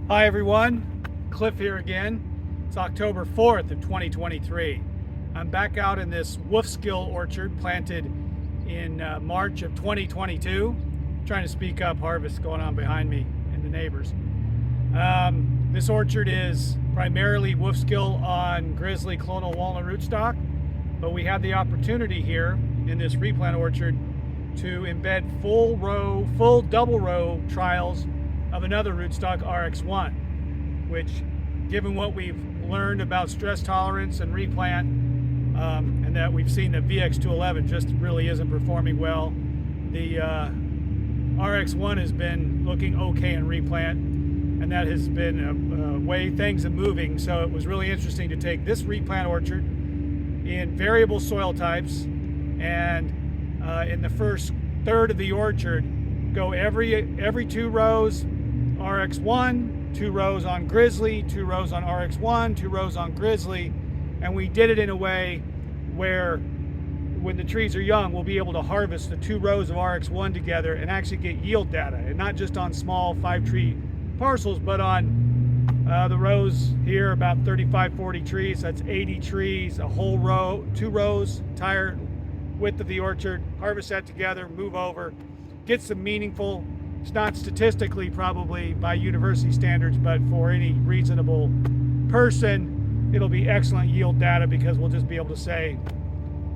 Hi everyone, Cliff here again. It's October 4th of 2023. I'm back out in this Wolfskill orchard planted in March of 2022. Trying to speak up, harvest going on behind me and the neighbors. This orchard is primarily Wolfskill on Grizzly Clonal Rootstock, but we had the opportunity here in this replant orchard to embed full double row trials of another rootstock, RX1, which, given what we've learned about stress tolerance and replant, and that we've seen that VX211 just really isn't performing well, the RX1 has been looking okay in replant, and that has been a way things are moving. So it was really interesting to take this replant orchard in variable soil types, and in the first third of the orchard, go every 2 rows RX1, 2 rows on Grizzly, 2 rows on RX1, 2 rows on Grizzly, and we did it in a way where when the trees are young, we'll be able to harvest the 2 rows of RX1 together and actually get yield data, and not just on small 5-tree parcels, but on the rows here, about 35-40 trees. That's 80 trees, a whole row, 2 rows, entire width of the orchard. Harvest that together, move over, get some meaningful. It's not statistically probably by university standards, but for any reasonable person, it'll be excellent yield data, because we'll just be able to say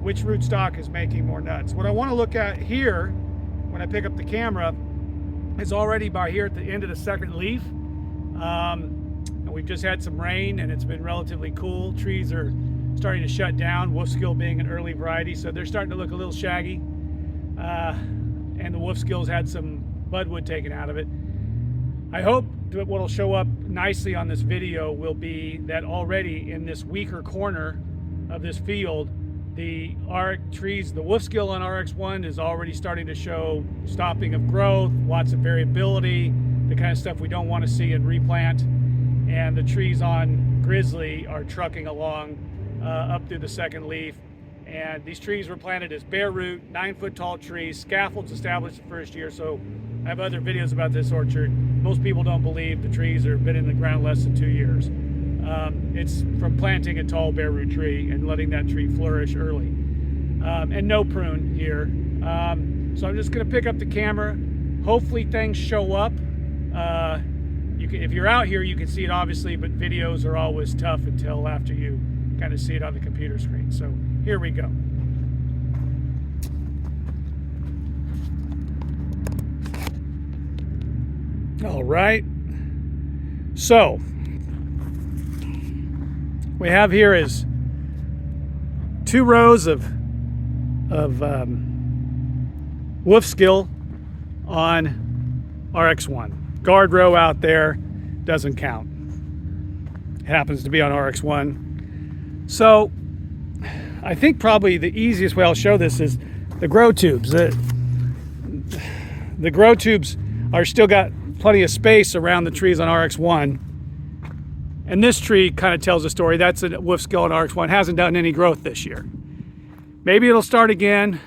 which rootstock is making more nuts. What I want to look at here when I pick up the camera is already by here at the end of the second leaf. And we've just had some rain and it's been relatively cool. Trees are starting to shut down, Wolfskill being an early variety, so they're starting to look a little shaggy. And the Wolfskill's had some budwood taken out of it. I hope that what will show up nicely on this video will be that already in this weaker corner of this field, the trees, the Wolfskill on RX1 is already starting to show stopping of growth, lots of variability, the kind of stuff we don't want to see in replant. And the trees on Grizzly are trucking along up through the second leaf. And these trees were planted as bare root, 9-foot tall trees, scaffolds established the first year. So I have other videos about this orchard. Most people don't believe the trees have been in the ground less than 2 years. It's from planting a tall bare root tree and letting that tree flourish early. And no prune here. So I'm just gonna pick up the camera. Hopefully things show up. If you're out here, you can see it obviously, but videos are always tough until after you kind of see it on the computer screen. So here we go. All right. So we have here is 2 rows of Wolfskill on RX1. Guard row out there doesn't count. It happens to be on RX1. So I think probably the easiest way I'll show this is the grow tubes. The grow tubes are still got plenty of space around the trees on RX1. And this tree kind of tells a story. That's a Wolfskill on RX1. Hasn't done any growth this year. Maybe it'll start again.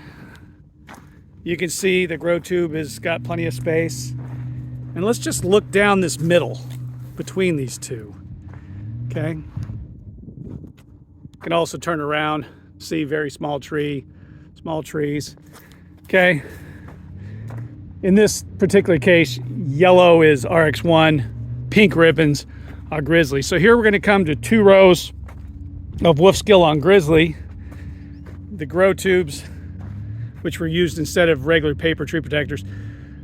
You can see the grow tube has got plenty of space. And let's just look down this middle between these two. Okay. You can also turn around, see very small tree, small trees. Okay. In this particular case, yellow is RX1, pink ribbons are Grizzly. So here we're going to come to 2 rows of Wolfskill on Grizzly. The grow tubes, which were used instead of regular paper tree protectors,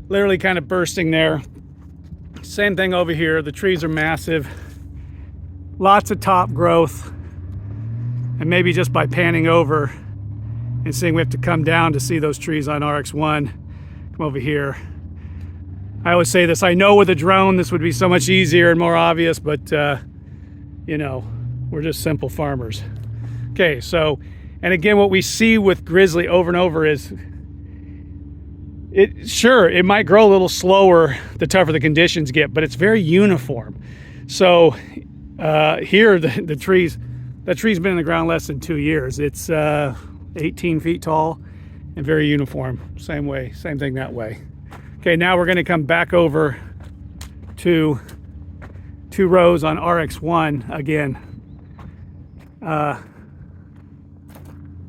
literally kind of bursting there. Same thing over here. The trees are massive, lots of top growth, and maybe just by panning over and seeing we have to come down to see those trees on RX1. Come over here. I always say this, I know with a drone this would be so much easier and more obvious, but you know, we're just simple farmers. Okay, so, and again, what we see with Grizzly over and over is it might grow a little slower the tougher the conditions get, but it's very uniform. So here that tree's been in the ground less than 2 years. It's 18 feet tall and very uniform. Same thing that way. Okay, now we're going to come back over to 2 rows on RX1 again.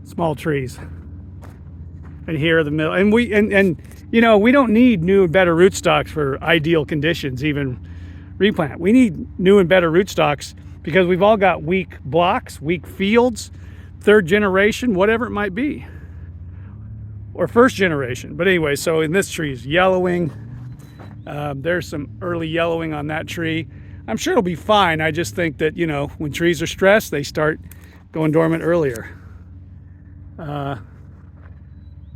Small trees. And here are the middle. And you know, we don't need new and better rootstocks for ideal conditions, even replant. We need new and better rootstocks because we've all got weak blocks, weak fields, 3rd generation, whatever it might be, or 1st generation. But anyway, so in this tree is yellowing. There's some early yellowing on that tree. I'm sure it'll be fine. I just think that, you know, when trees are stressed, they start going dormant earlier.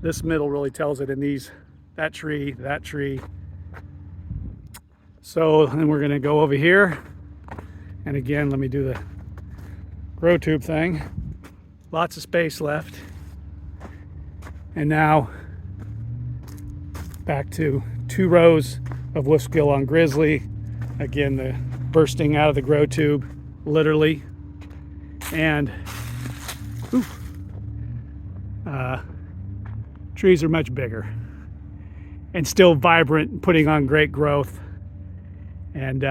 This middle really tells it in these, that tree. So then we're gonna go over here. And again, let me do the grow tube thing. Lots of space left. And now back to 2 rows of Wolfskill on Grizzly. Again, the bursting out of the grow tube, literally. And trees are much bigger and still vibrant, putting on great growth. And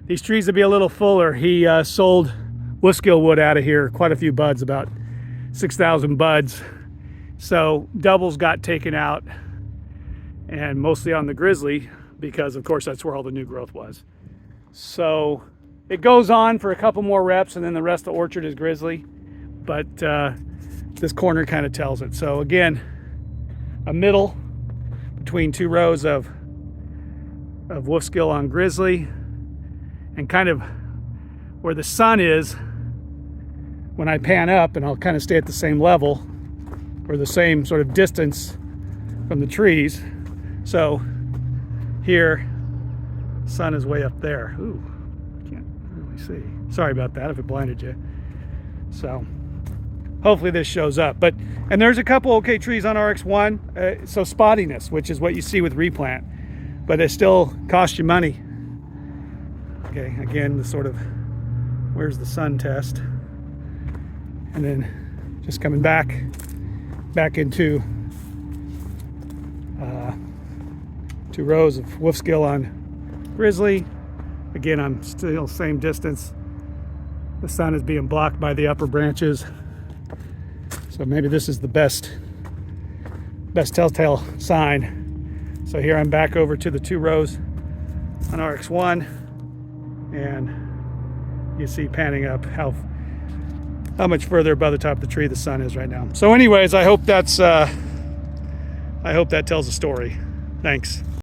these trees will be a little fuller. He sold Wolfskill wood out of here, quite a few buds, about 6,000 buds. So doubles got taken out, and mostly on the Grizzly, because of course that's where all the new growth was. So it goes on for a couple more reps, and then the rest of the orchard is Grizzly. But this corner kind of tells it. So again, a middle between 2 rows of Wolfskill on Grizzly, and kind of where the sun is when I pan up, and I'll kind of stay at the same level or the same sort of distance from the trees. So here, sun is way up there. Ooh, can't really see. Sorry about that if it blinded you. So hopefully this shows up. And there's a couple okay trees on RX1. So spottiness, which is what you see with replant, but it still costs you money. Okay, again, the sort of where's the sun test. And then just coming back into 2 rows of Wolfskill on Grizzly. Again, I'm still same distance. The sun is being blocked by the upper branches. So maybe this is the best telltale sign. So here I'm back over to the 2 rows on RX1, and you see panning up how much further above the top of the tree the sun is right now. So anyways, I hope that tells a story. Thanks.